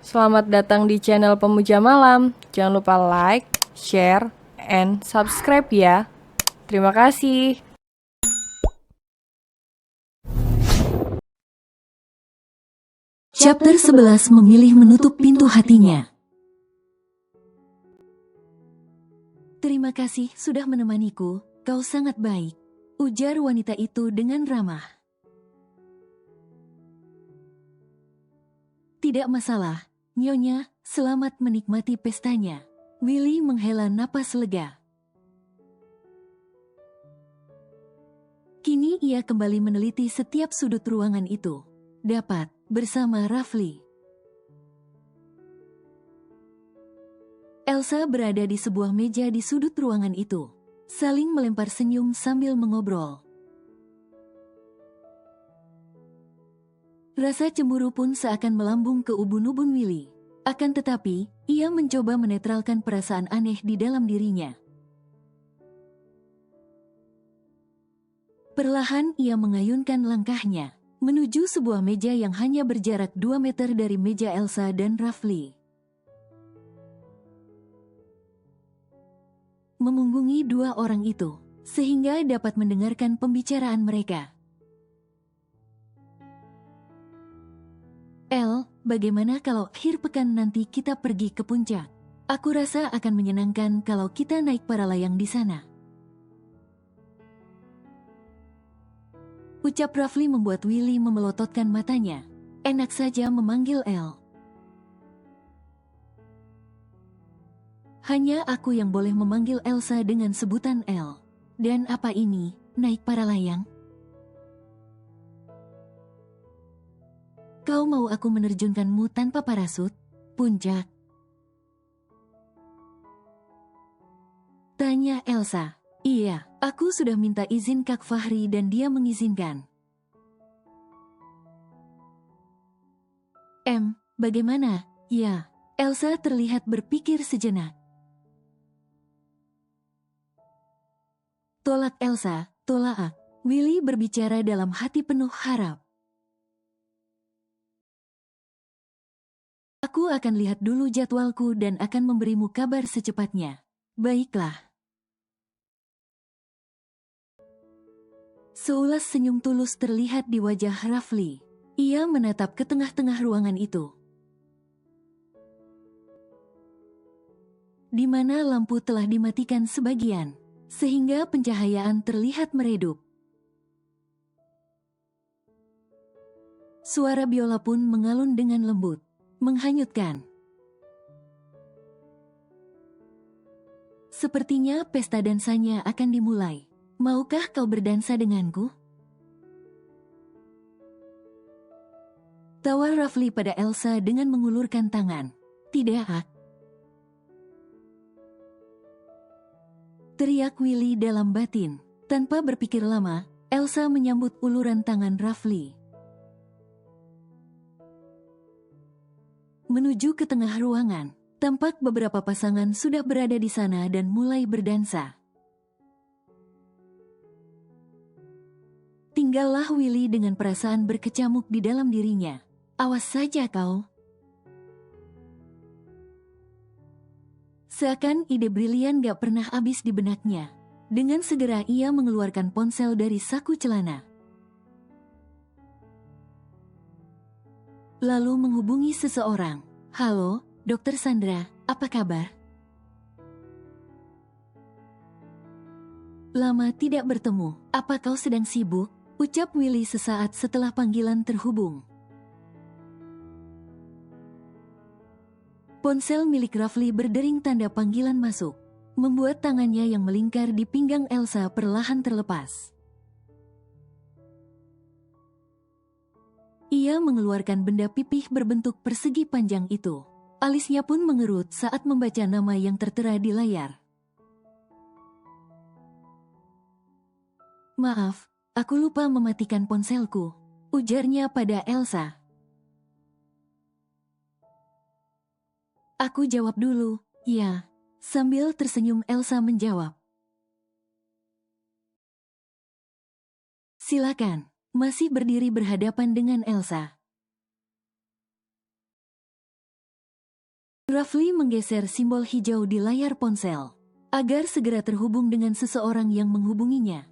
Selamat datang di channel Pemuja Malam. Jangan lupa like, share, and subscribe ya. Terima kasih. Chapter 11 memilih menutup pintu hatinya. Terima kasih sudah menemaniku, kau sangat baik, ujar wanita itu dengan ramah. Tidak masalah, Nyonya, selamat menikmati pestanya. Willy menghela napas lega. Kini ia kembali meneliti setiap sudut ruangan itu. Dapat, bersama Rafli. Elsa berada di sebuah meja di sudut ruangan itu, saling melempar senyum sambil mengobrol. Rasa cemburu pun seakan melambung ke ubun-ubun Willy. Akan tetapi, ia mencoba menetralkan perasaan aneh di dalam dirinya. Perlahan ia mengayunkan langkahnya, menuju sebuah meja yang hanya berjarak 2 meter dari meja Elsa dan Rafli. Memunggungi dua orang itu, sehingga dapat mendengarkan pembicaraan mereka. El, bagaimana kalau akhir pekan nanti kita pergi ke puncak? Aku rasa akan menyenangkan kalau kita naik para layang di sana. Ucap Rafli membuat Willy memelototkan matanya. Enak saja memanggil El. Hanya aku yang boleh memanggil Elsa dengan sebutan El. Dan apa ini, naik para layang? Kau mau aku menerjunkanmu tanpa parasut? Puncak? Tanya Elsa. Iya, aku sudah minta izin Kak Fahri dan dia mengizinkan. Bagaimana? Ya, Elsa terlihat berpikir sejenak. Tolak Elsa, tolak. Willy berbicara dalam hati penuh harap. Aku akan lihat dulu jadwalku dan akan memberimu kabar secepatnya. Baiklah. Seulas senyum tulus terlihat di wajah Rafli. Ia menatap ke tengah-tengah ruangan itu, di mana lampu telah dimatikan sebagian, sehingga pencahayaan terlihat meredup. Suara biola pun mengalun dengan lembut, menghanyutkan. Sepertinya pesta dansanya akan dimulai. Maukah kau berdansa denganku? Tawa Rafli pada Elsa dengan mengulurkan tangan. Tidak. Teriak Willy dalam batin. Tanpa berpikir lama, Elsa menyambut uluran tangan Rafli. Menuju ke tengah ruangan, tampak beberapa pasangan sudah berada di sana dan mulai berdansa. Tinggallah Willy dengan perasaan berkecamuk di dalam dirinya. Awas saja kau. Seakan ide brilian gak pernah habis di benaknya. Dengan segera ia mengeluarkan ponsel dari saku celana. Lalu menghubungi seseorang. Halo, Dokter Sandra, apa kabar? Lama tidak bertemu, apa kau sedang sibuk? Ucap Willy sesaat setelah panggilan terhubung. Ponsel milik Rafli berdering tanda panggilan masuk, membuat tangannya yang melingkar di pinggang Elsa perlahan terlepas. Ia mengeluarkan benda pipih berbentuk persegi panjang itu. Alisnya pun mengerut saat membaca nama yang tertera di layar. Maaf, aku lupa mematikan ponselku, ujarnya pada Elsa. Aku jawab dulu, ya. Sambil tersenyum Elsa menjawab. Silakan. Masih berdiri berhadapan dengan Elsa. Rafli menggeser simbol hijau di layar ponsel agar segera terhubung dengan seseorang yang menghubunginya.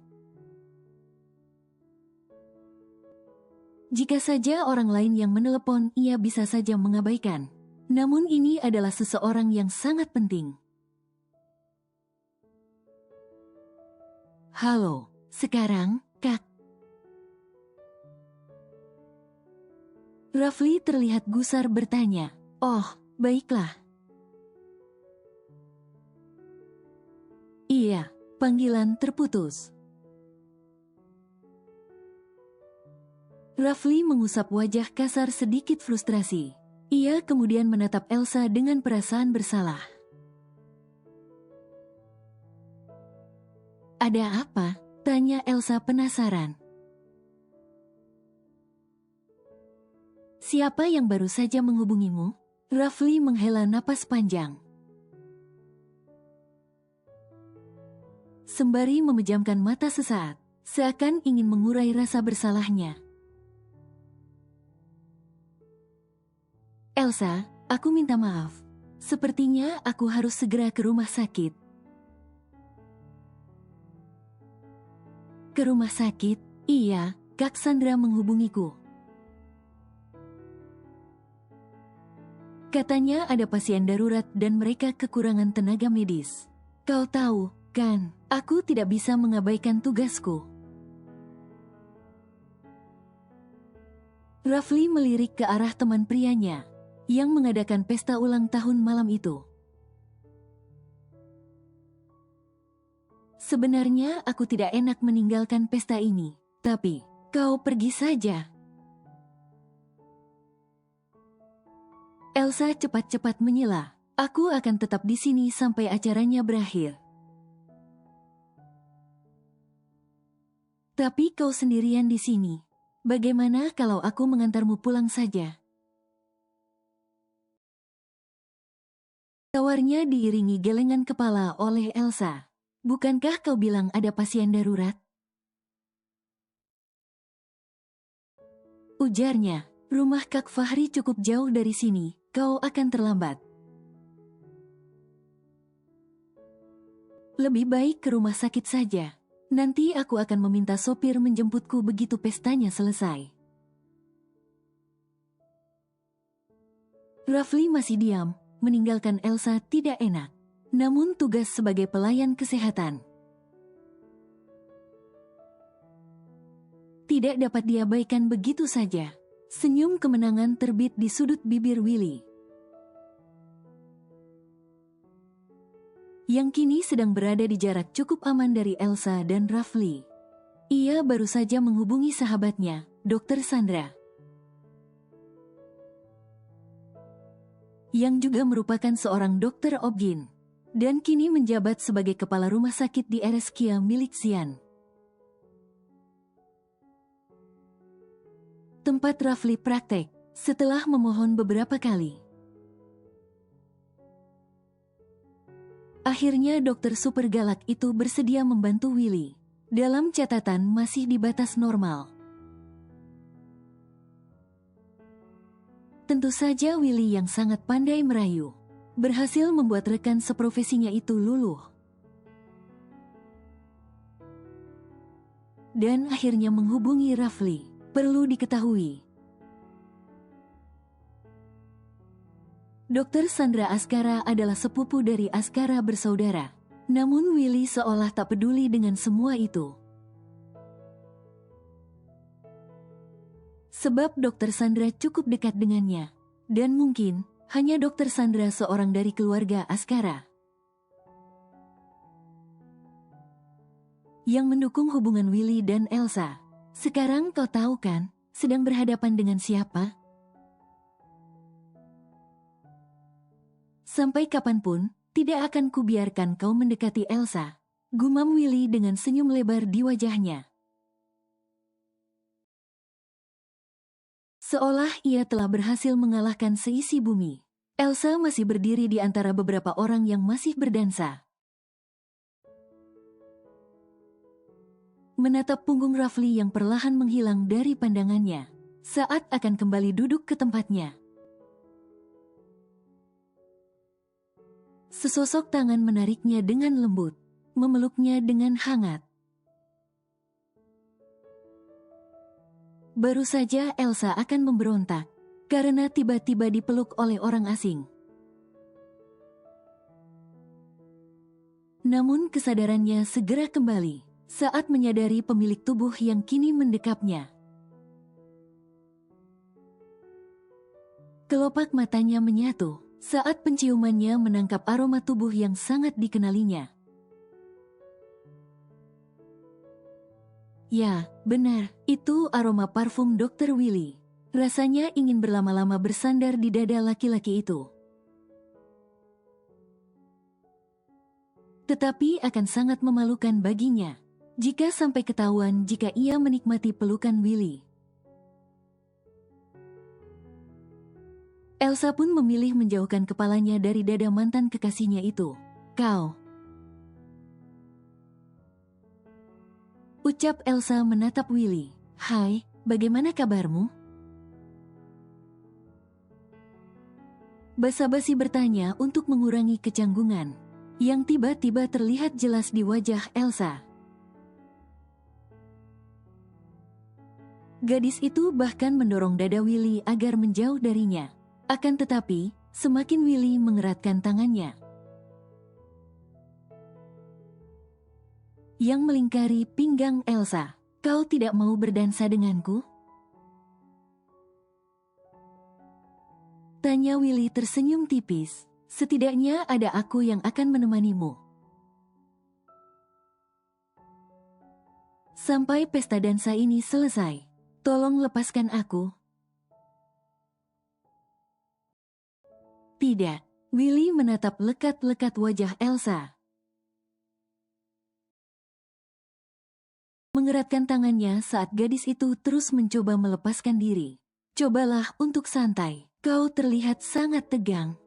Jika saja orang lain yang menelepon, ia bisa saja mengabaikan. Namun ini adalah seseorang yang sangat penting. Halo, sekarang, Kak. Rafli terlihat gusar bertanya, "Oh, baiklah." Iya, panggilan terputus. Rafli mengusap wajah kasar sedikit frustrasi. Ia kemudian menatap Elsa dengan perasaan bersalah. "Ada apa?" tanya Elsa penasaran. "Siapa yang baru saja menghubungimu?" Rafli menghela napas panjang. Sembari memejamkan mata sesaat, seakan ingin mengurai rasa bersalahnya. "Elsa, aku minta maaf. Sepertinya aku harus segera ke rumah sakit." "Ke rumah sakit?" "Iya, Kak Sandra menghubungiku. Katanya ada pasien darurat dan mereka kekurangan tenaga medis. Kau tahu, kan, aku tidak bisa mengabaikan tugasku." Rafli melirik ke arah teman prianya yang mengadakan pesta ulang tahun malam itu. "Sebenarnya aku tidak enak meninggalkan pesta ini, tapi kau pergi saja." Elsa cepat-cepat menyela, "Aku akan tetap di sini sampai acaranya berakhir." "Tapi kau sendirian di sini. Bagaimana kalau aku mengantarmu pulang saja?" Tawarnya diiringi gelengan kepala oleh Elsa. "Bukankah kau bilang ada pasien darurat?" ujarnya. "Rumah Kak Fahri cukup jauh dari sini, kau akan terlambat. Lebih baik ke rumah sakit saja. Nanti aku akan meminta sopir menjemputku begitu pestanya selesai." Rafli masih diam, meninggalkan Elsa tidak enak. Namun tugas sebagai pelayan kesehatan tidak dapat diabaikan begitu saja. Senyum kemenangan terbit di sudut bibir Willy, yang kini sedang berada di jarak cukup aman dari Elsa dan Rafli. Ia baru saja menghubungi sahabatnya, Dr. Sandra, yang juga merupakan seorang dokter obgyn, dan kini menjabat sebagai kepala rumah sakit di RSK milik Xian, tempat Rafli praktek. Setelah memohon beberapa kali, akhirnya dokter super galak itu bersedia membantu Willy. Dalam catatan masih di batas normal. Tentu saja Willy yang sangat pandai merayu berhasil membuat rekan seprofesinya itu luluh. Dan akhirnya menghubungi Rafli. Perlu diketahui, Dr. Sandra Askara adalah sepupu dari Askara bersaudara. Namun Willy seolah tak peduli dengan semua itu. Sebab Dr. Sandra cukup dekat dengannya. Dan mungkin hanya Dr. Sandra seorang dari keluarga Askara yang mendukung hubungan Willy dan Elsa. Sekarang kau tahu kan, sedang berhadapan dengan siapa? Sampai kapanpun, tidak akan kubiarkan kau mendekati Elsa, gumam Willy dengan senyum lebar di wajahnya. Seolah ia telah berhasil mengalahkan seisi bumi. Elsa masih berdiri di antara beberapa orang yang masih berdansa, menatap punggung Rafli yang perlahan menghilang dari pandangannya saat akan kembali duduk ke tempatnya. Sesosok tangan menariknya dengan lembut, memeluknya dengan hangat. Baru saja Elsa akan memberontak karena tiba-tiba dipeluk oleh orang asing. Namun kesadarannya segera kembali saat menyadari pemilik tubuh yang kini mendekapnya. Kelopak matanya menyatu saat penciumannya menangkap aroma tubuh yang sangat dikenalinya. Ya, benar, itu aroma parfum Dr. Willy. Rasanya ingin berlama-lama bersandar di dada laki-laki itu. Tetapi akan sangat memalukan baginya jika sampai ketahuan jika ia menikmati pelukan Willy. Elsa pun memilih menjauhkan kepalanya dari dada mantan kekasihnya itu. "Kau," ucap Elsa menatap Willy. "Hai, bagaimana kabarmu?" Basa-basi bertanya untuk mengurangi kecanggungan yang tiba-tiba terlihat jelas di wajah Elsa. Gadis itu bahkan mendorong dada Willy agar menjauh darinya. Akan tetapi, semakin Willy mengeratkan tangannya yang melingkari pinggang Elsa. "Kau tidak mau berdansa denganku?" tanya Willy tersenyum tipis. "Setidaknya ada aku yang akan menemanimu. Sampai pesta dansa ini selesai. Tolong lepaskan aku." "Tidak." Willy menatap lekat-lekat wajah Elsa, mengeratkan tangannya saat gadis itu terus mencoba melepaskan diri. "Cobalah untuk santai. Kau terlihat sangat tegang."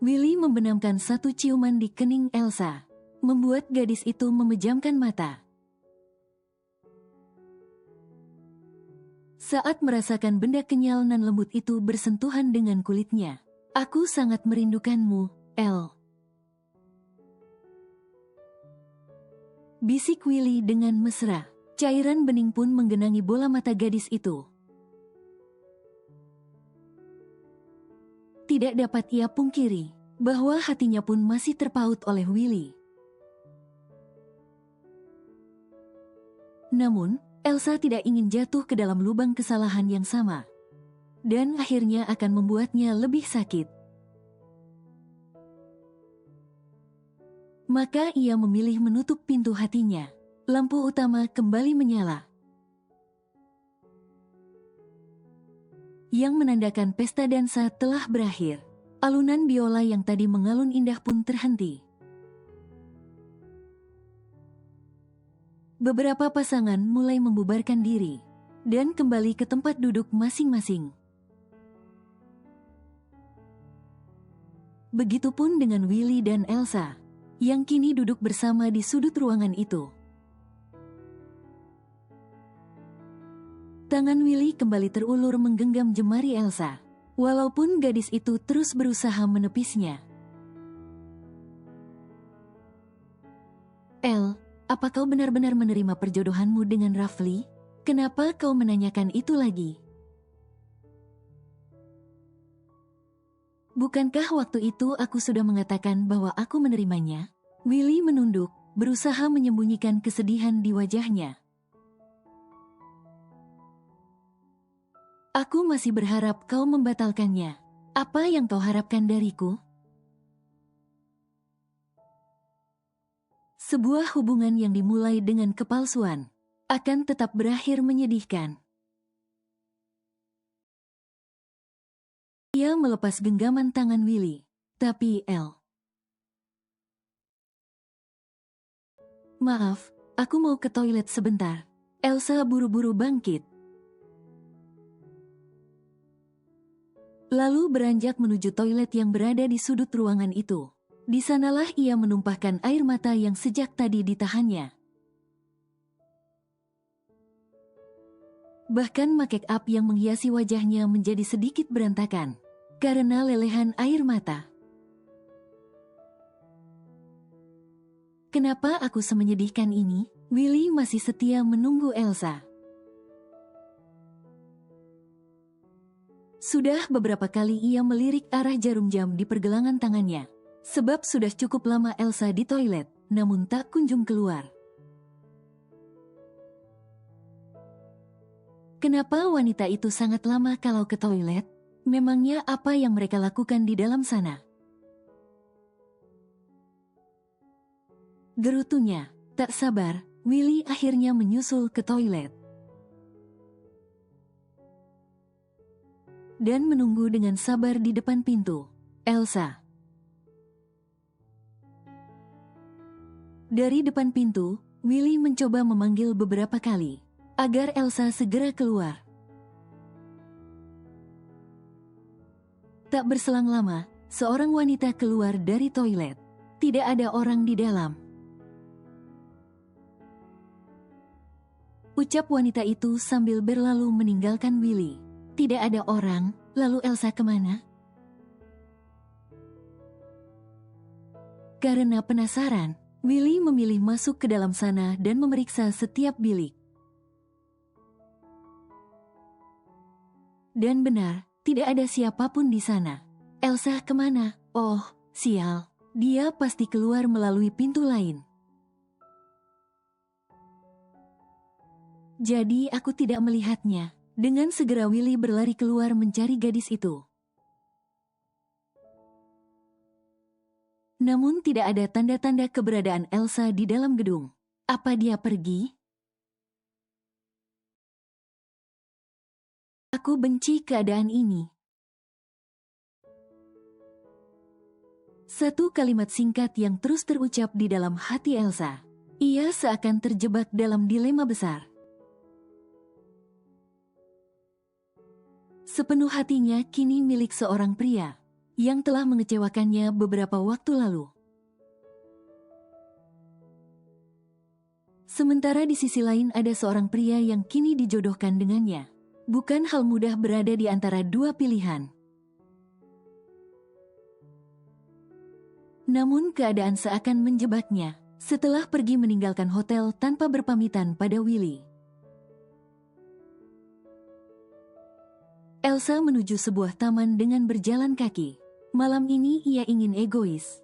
Willy membenamkan satu ciuman di kening Elsa, membuat gadis itu memejamkan mata. Saat merasakan benda kenyal nan lembut itu bersentuhan dengan kulitnya. "Aku sangat merindukanmu, El," bisik Willy dengan mesra. Cairan bening pun menggenangi bola mata gadis itu. Tidak dapat ia pungkiri bahwa hatinya pun masih terpaut oleh Willy. Namun, Elsa tidak ingin jatuh ke dalam lubang kesalahan yang sama, dan akhirnya akan membuatnya lebih sakit. Maka ia memilih menutup pintu hatinya. Lampu utama kembali menyala, yang menandakan pesta dansa telah berakhir. Alunan biola yang tadi mengalun indah pun terhenti. Beberapa pasangan mulai membubarkan diri dan kembali ke tempat duduk masing-masing. Begitupun dengan Willy dan Elsa, yang kini duduk bersama di sudut ruangan itu. Tangan Willy kembali terulur menggenggam jemari Elsa, walaupun gadis itu terus berusaha menepisnya. "El, apa kau benar-benar menerima perjodohanmu dengan Rafli? Kenapa kau menanyakan itu lagi? Bukankah waktu itu aku sudah mengatakan bahwa aku menerimanya?" Willy menunduk, berusaha menyembunyikan kesedihan di wajahnya. "Aku masih berharap kau membatalkannya. Apa yang kau harapkan dariku?" Sebuah hubungan yang dimulai dengan kepalsuan akan tetap berakhir menyedihkan. Ia melepas genggaman tangan Willy. "Tapi El..." "Maaf, aku mau ke toilet sebentar." Elsa buru-buru bangkit, lalu beranjak menuju toilet yang berada di sudut ruangan itu. Di sanalah ia menumpahkan air mata yang sejak tadi ditahannya. Bahkan make up yang menghiasi wajahnya menjadi sedikit berantakan karena lelehan air mata. Kenapa aku semenyedihkan ini? Willy masih setia menunggu Elsa. Sudah beberapa kali ia melirik arah jarum jam di pergelangan tangannya. Sebab sudah cukup lama Elsa di toilet, namun tak kunjung keluar. Kenapa wanita itu sangat lama kalau ke toilet? Memangnya apa yang mereka lakukan di dalam sana? Gerutunya, tak sabar, Willy akhirnya menyusul ke toilet. Dan menunggu dengan sabar di depan pintu. Elsa. Dari depan pintu, Willy mencoba memanggil beberapa kali, agar Elsa segera keluar. Tak berselang lama, seorang wanita keluar dari toilet. Tidak ada orang di dalam. Ucap wanita itu sambil berlalu meninggalkan Willy. Tidak ada orang, lalu Elsa kemana? Karena penasaran, Willy memilih masuk ke dalam sana dan memeriksa setiap bilik. Dan benar, tidak ada siapapun di sana. Elsa kemana? Oh, sial. Dia pasti keluar melalui pintu lain. Jadi aku tidak melihatnya. Dengan segera Willy berlari keluar mencari gadis itu. Namun tidak ada tanda-tanda keberadaan Elsa di dalam gedung. Apa dia pergi? Aku benci keadaan ini. Satu kalimat singkat yang terus terucap di dalam hati Elsa. Ia seakan terjebak dalam dilema besar. Sepenuh hatinya kini milik seorang pria yang telah mengecewakannya beberapa waktu lalu. Sementara di sisi lain ada seorang pria yang kini dijodohkan dengannya. Bukan hal mudah berada di antara dua pilihan. Namun keadaan seakan menjebaknya setelah pergi meninggalkan hotel tanpa berpamitan pada Willy. Elsa menuju sebuah taman dengan berjalan kaki. Malam ini ia ingin egois.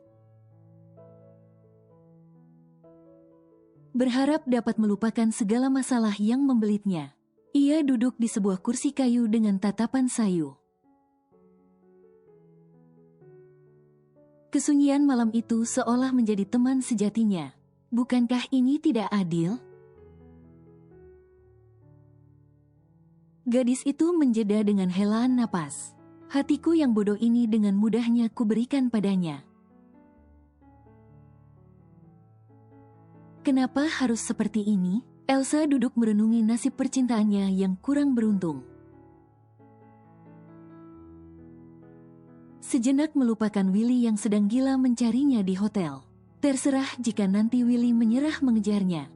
Berharap dapat melupakan segala masalah yang membelitnya. Ia duduk di sebuah kursi kayu dengan tatapan sayu. Kesunyian malam itu seolah menjadi teman sejatinya. Bukankah ini tidak adil? Gadis itu menjeda dengan helaan napas. Hatiku yang bodoh ini dengan mudahnya kuberikan padanya. Kenapa harus seperti ini? Elsa duduk merenungi nasib percintaannya yang kurang beruntung. Sejenak melupakan Willy yang sedang gila mencarinya di hotel. Terserah jika nanti Willy menyerah mengejarnya.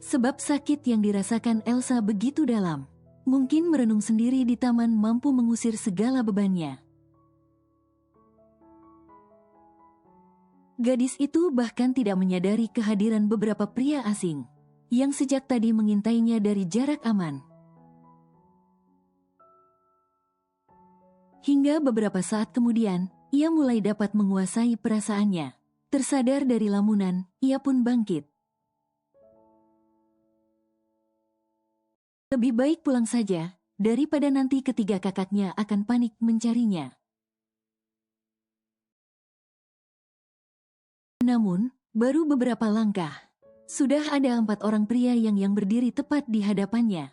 Sebab sakit yang dirasakan Elsa begitu dalam. Mungkin merenung sendiri di taman mampu mengusir segala bebannya. Gadis itu bahkan tidak menyadari kehadiran beberapa pria asing yang sejak tadi mengintainya dari jarak aman. Hingga beberapa saat kemudian, ia mulai dapat menguasai perasaannya. Tersadar dari lamunan, ia pun bangkit. Lebih baik pulang saja, daripada nanti ketiga kakaknya akan panik mencarinya. Namun, baru beberapa langkah, sudah ada 4 orang pria yang berdiri tepat di hadapannya.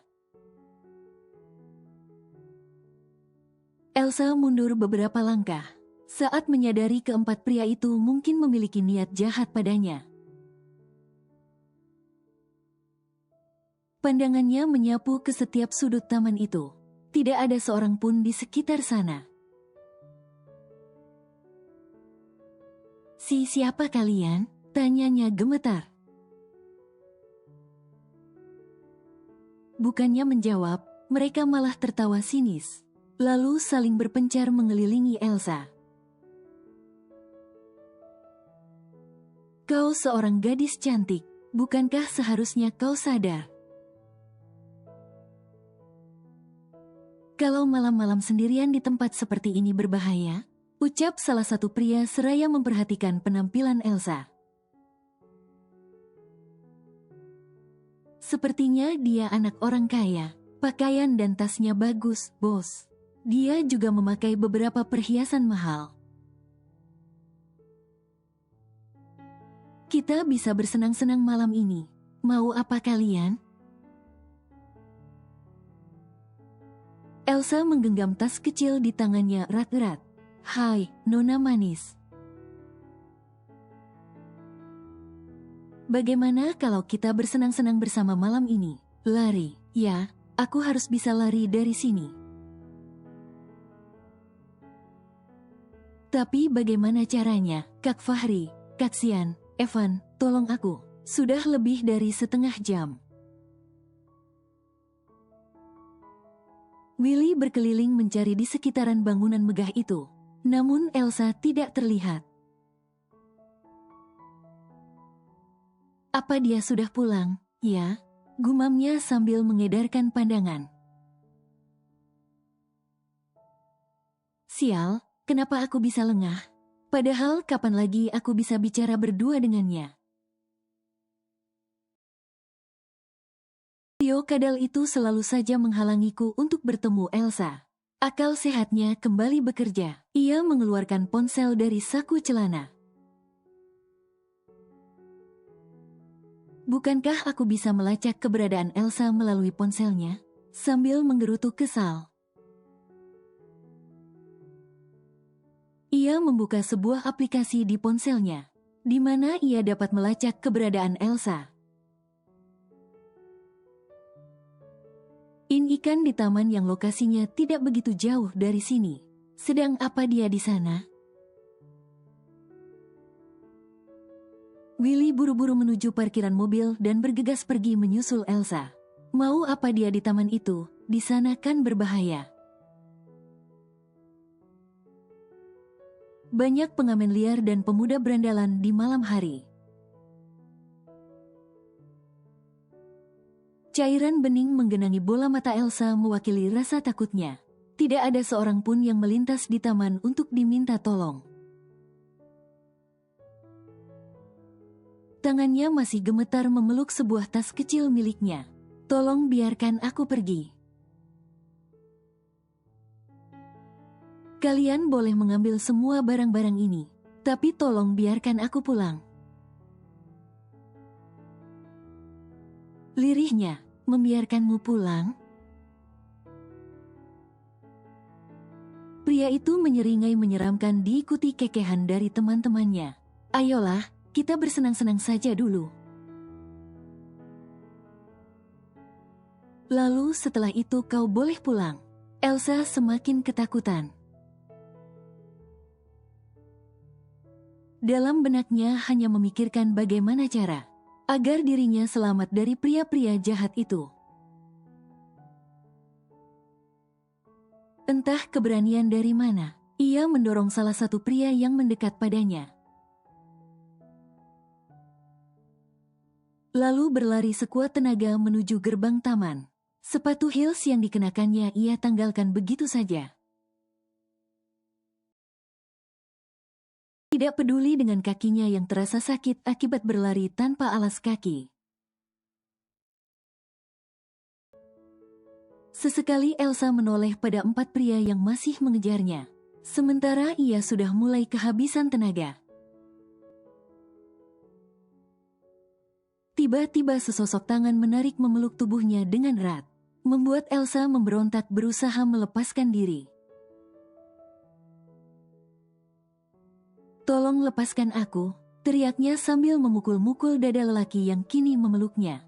Elsa mundur beberapa langkah, saat menyadari keempat pria itu mungkin memiliki niat jahat padanya. Pandangannya menyapu ke setiap sudut taman itu. Tidak ada seorang pun di sekitar sana. Siapa kalian? Tanyanya gemetar. Bukannya menjawab, Mereka malah tertawa sinis, lalu saling berpencar mengelilingi Elsa. Kau seorang gadis cantik, bukankah seharusnya kau sadar? Kalau malam-malam sendirian di tempat seperti ini berbahaya, ucap salah satu pria seraya memperhatikan penampilan Elsa. Sepertinya dia anak orang kaya, pakaian dan tasnya bagus, bos. Dia juga memakai beberapa perhiasan mahal. Kita bisa bersenang-senang malam ini. Mau apa kalian? Elsa menggenggam tas kecil di tangannya erat-erat. Hai, Nona manis. Bagaimana kalau kita bersenang-senang bersama malam ini? Lari, ya, aku harus bisa lari dari sini. Tapi bagaimana caranya, Kak Fahri, Kak Sian, Evan, tolong aku. Sudah lebih dari setengah jam. Willy berkeliling mencari di sekitaran bangunan megah itu. Namun Elsa tidak terlihat. Apa dia sudah pulang? Ya, gumamnya sambil mengedarkan pandangan. Sial, kenapa aku bisa lengah? Padahal kapan lagi aku bisa bicara berdua dengannya? Trio kadal itu selalu saja menghalangiku untuk bertemu Elsa. Akal sehatnya kembali bekerja. Ia mengeluarkan ponsel dari saku celana. Bukankah aku bisa melacak keberadaan Elsa melalui ponselnya? Sambil menggerutu kesal. Ia membuka sebuah aplikasi di ponselnya, di mana ia dapat melacak keberadaan Elsa. Ikan di taman yang lokasinya tidak begitu jauh dari sini. Sedang apa dia di sana? Willy buru-buru menuju parkiran mobil dan bergegas pergi menyusul Elsa. Mau apa dia di taman itu? Di sana kan berbahaya. Banyak pengamen liar dan pemuda berandalan di malam hari. Cairan bening menggenangi bola mata Elsa mewakili rasa takutnya. Tidak ada seorang pun yang melintas di taman untuk diminta tolong. Tangannya masih gemetar memeluk sebuah tas kecil miliknya. Tolong biarkan aku pergi. Kalian boleh mengambil semua barang-barang ini, tapi tolong biarkan aku pulang. Lirihnya, membiarkanmu pulang? Pria itu menyeringai menyeramkan diikuti kekehan dari teman-temannya. Ayolah, kita bersenang-senang saja dulu. Lalu setelah itu kau boleh pulang. Elsa semakin ketakutan. Dalam benaknya hanya memikirkan bagaimana cara agar dirinya selamat dari pria-pria jahat itu. Entah keberanian dari mana, ia mendorong salah satu pria yang mendekat padanya. Lalu berlari sekuat tenaga menuju gerbang taman. Sepatu heels yang dikenakannya ia tanggalkan begitu saja. Tidak peduli dengan kakinya yang terasa sakit akibat berlari tanpa alas kaki. Sesekali Elsa menoleh pada 4 pria yang masih mengejarnya. Sementara ia sudah mulai kehabisan tenaga. Tiba-tiba sesosok tangan menarik memeluk tubuhnya dengan erat, membuat Elsa memberontak berusaha melepaskan diri. Tolong lepaskan aku, teriaknya sambil memukul-mukul dada lelaki yang kini memeluknya.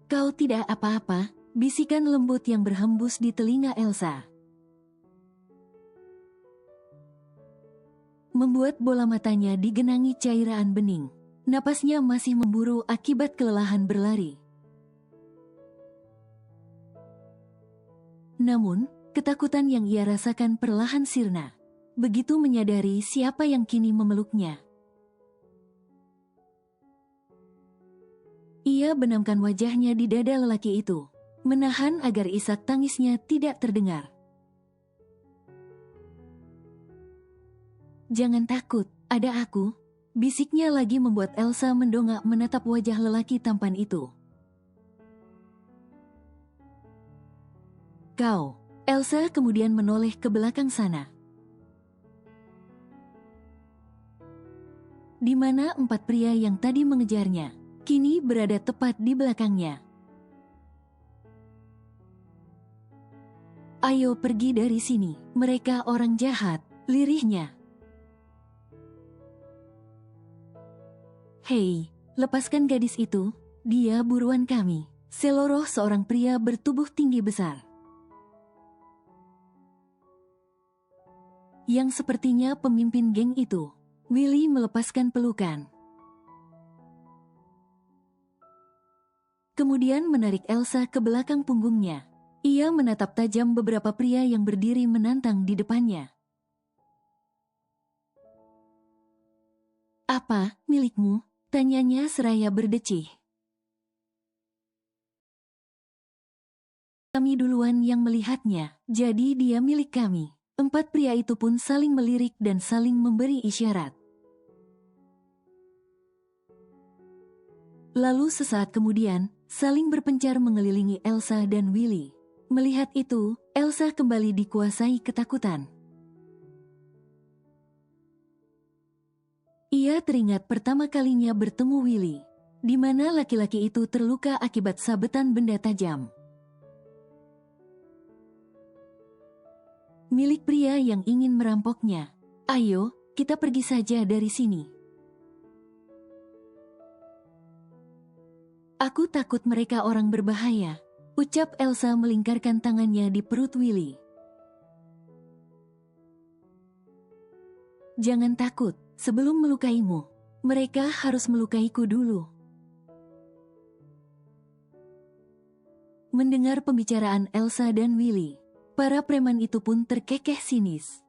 Kau tidak apa-apa, bisikan lembut yang berhembus di telinga Elsa. Membuat bola matanya digenangi cairan bening. Napasnya masih memburu akibat kelelahan berlari. Namun, ketakutan yang ia rasakan perlahan sirna. Begitu menyadari siapa yang kini memeluknya. Ia benamkan wajahnya di dada lelaki itu, menahan agar isak tangisnya tidak terdengar. "Jangan takut, ada aku," bisiknya lagi membuat Elsa mendongak menatap wajah lelaki tampan itu. "Kau." Elsa kemudian menoleh ke belakang sana. Di mana 4 pria yang tadi mengejarnya, kini berada tepat di belakangnya. "Ayo pergi dari sini, mereka orang jahat," lirihnya. "Hei, lepaskan gadis itu, dia buruan kami," seloroh seorang pria bertubuh tinggi besar. Yang sepertinya pemimpin geng itu. Willy melepaskan pelukan. Kemudian menarik Elsa ke belakang punggungnya. Ia menatap tajam beberapa pria yang berdiri menantang di depannya. "Apa, milikmu?" tanyanya seraya berdecih. "Kami duluan yang melihatnya, jadi dia milik kami." 4 pria itu pun saling melirik dan saling memberi isyarat. Lalu sesaat kemudian, saling berpencar mengelilingi Elsa dan Willy. Melihat itu, Elsa kembali dikuasai ketakutan. Ia teringat pertama kalinya bertemu Willy, di mana laki-laki itu terluka akibat sabetan benda tajam. Milik pria yang ingin merampoknya. "Ayo, kita pergi saja dari sini." "Aku takut mereka orang berbahaya," ucap Elsa melingkarkan tangannya di perut Willy. "Jangan takut, sebelum melukaimu, mereka harus melukaiku dulu." Mendengar pembicaraan Elsa dan Willy, para preman itu pun terkekeh sinis.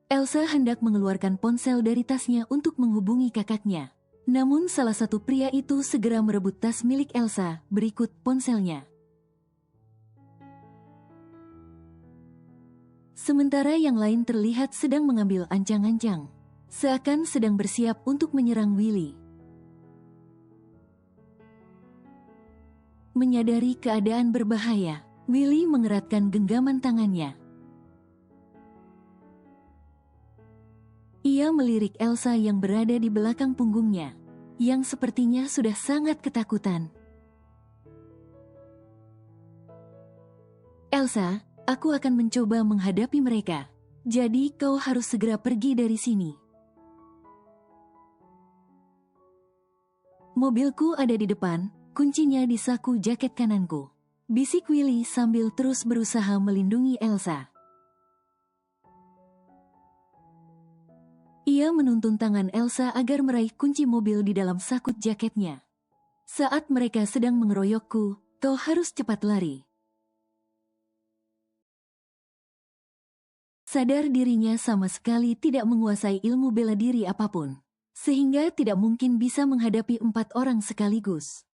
Elsa hendak mengeluarkan ponsel dari tasnya untuk menghubungi kakaknya. Namun salah satu pria itu segera merebut tas milik Elsa, berikut ponselnya. Sementara yang lain terlihat sedang mengambil ancang-ancang, seakan sedang bersiap untuk menyerang Willy. Menyadari keadaan berbahaya, Willy mengeratkan genggaman tangannya. Ia melirik Elsa yang berada di belakang punggungnya, yang sepertinya sudah sangat ketakutan. "Elsa, aku akan mencoba menghadapi mereka. Jadi kau harus segera pergi dari sini." "Mobilku ada di depan, kuncinya di saku jaket kananku," bisik Willy sambil terus berusaha melindungi Elsa. Ia menuntun tangan Elsa agar meraih kunci mobil di dalam sakut jaketnya. "Saat mereka sedang mengeroyokku, kau harus cepat lari." Sadar dirinya sama sekali tidak menguasai ilmu bela diri apapun, sehingga tidak mungkin bisa menghadapi 4 orang sekaligus.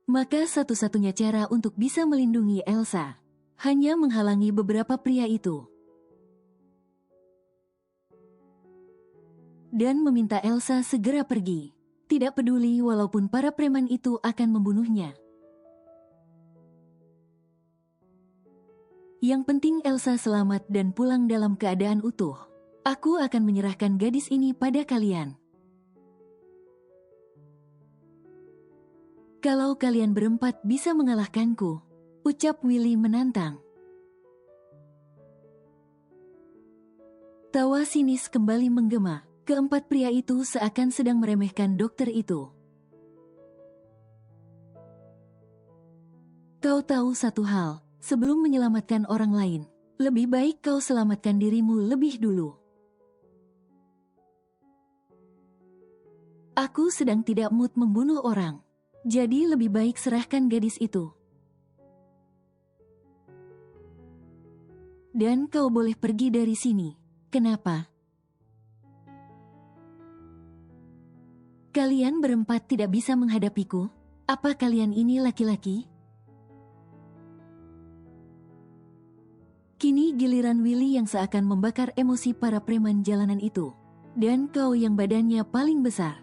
Maka satu-satunya cara untuk bisa melindungi Elsa, hanya menghalangi beberapa pria itu. Dan meminta Elsa segera pergi, tidak peduli walaupun para preman itu akan membunuhnya. Yang penting Elsa selamat dan pulang dalam keadaan utuh. Aku akan menyerahkan gadis ini pada kalian. Kalau kalian berempat bisa mengalahkanku, ucap Willy menantang. Tawa sinis kembali menggema. Keempat pria itu seakan sedang meremehkan dokter itu. Kau tahu satu hal, sebelum menyelamatkan orang lain, lebih baik kau selamatkan dirimu lebih dulu. Aku sedang tidak mood membunuh orang. Jadi lebih baik serahkan gadis itu. Dan kau boleh pergi dari sini. Kenapa? Kalian berempat tidak bisa menghadapiku? Apa kalian ini laki-laki? Kini giliran Willy yang seakan membakar emosi para preman jalanan itu. Dan kau yang badannya paling besar.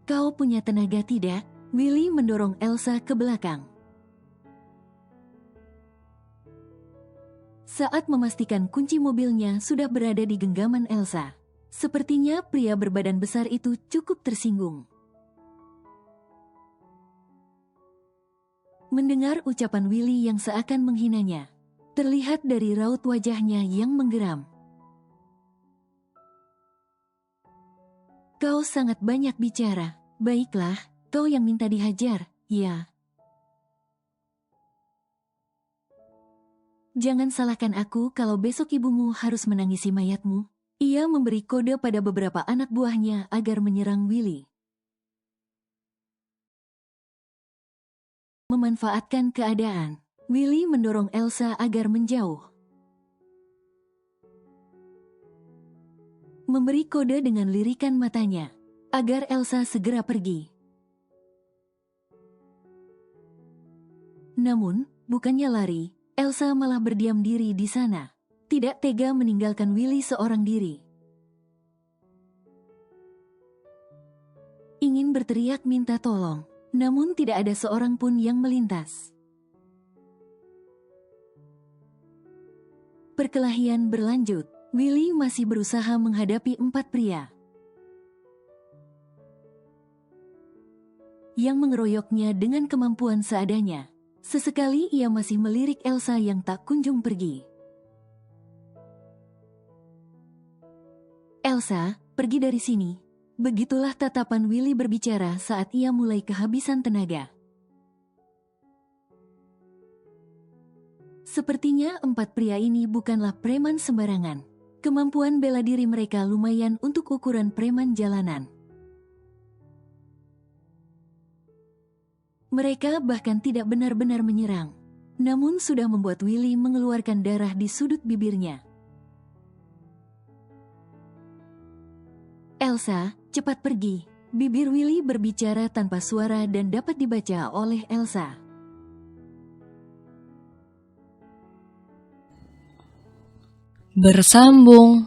Kau punya tenaga tidak? Willy mendorong Elsa ke belakang. Saat memastikan kunci mobilnya sudah berada di genggaman Elsa, sepertinya pria berbadan besar itu cukup tersinggung. Mendengar ucapan Willy yang seakan menghinanya, terlihat dari raut wajahnya yang menggeram. Kau sangat banyak bicara. Baiklah, kau yang minta dihajar, ya. Jangan salahkan aku kalau besok ibumu harus menangisi mayatmu. Ia memberi kode pada beberapa anak buahnya agar menyerang Willy. Memanfaatkan keadaan, Willy mendorong Elsa agar menjauh. Memberi kode dengan lirikan matanya, agar Elsa segera pergi. Namun, bukannya lari, Elsa malah berdiam diri di sana. Tidak tega meninggalkan Willy seorang diri. Ingin berteriak minta tolong, namun tidak ada seorang pun yang melintas. Perkelahian berlanjut. Willy masih berusaha menghadapi 4 pria yang mengeroyoknya dengan kemampuan seadanya. Sesekali ia masih melirik Elsa yang tak kunjung pergi. Elsa, pergi dari sini. Begitulah tatapan Willy berbicara saat ia mulai kehabisan tenaga. Sepertinya 4 pria ini bukanlah preman sembarangan. Kemampuan bela diri mereka lumayan untuk ukuran preman jalanan. Mereka bahkan tidak benar-benar menyerang, namun sudah membuat Willy mengeluarkan darah di sudut bibirnya. Elsa, cepat pergi. Bibir Willy berbicara tanpa suara dan dapat dibaca oleh Elsa. Bersambung.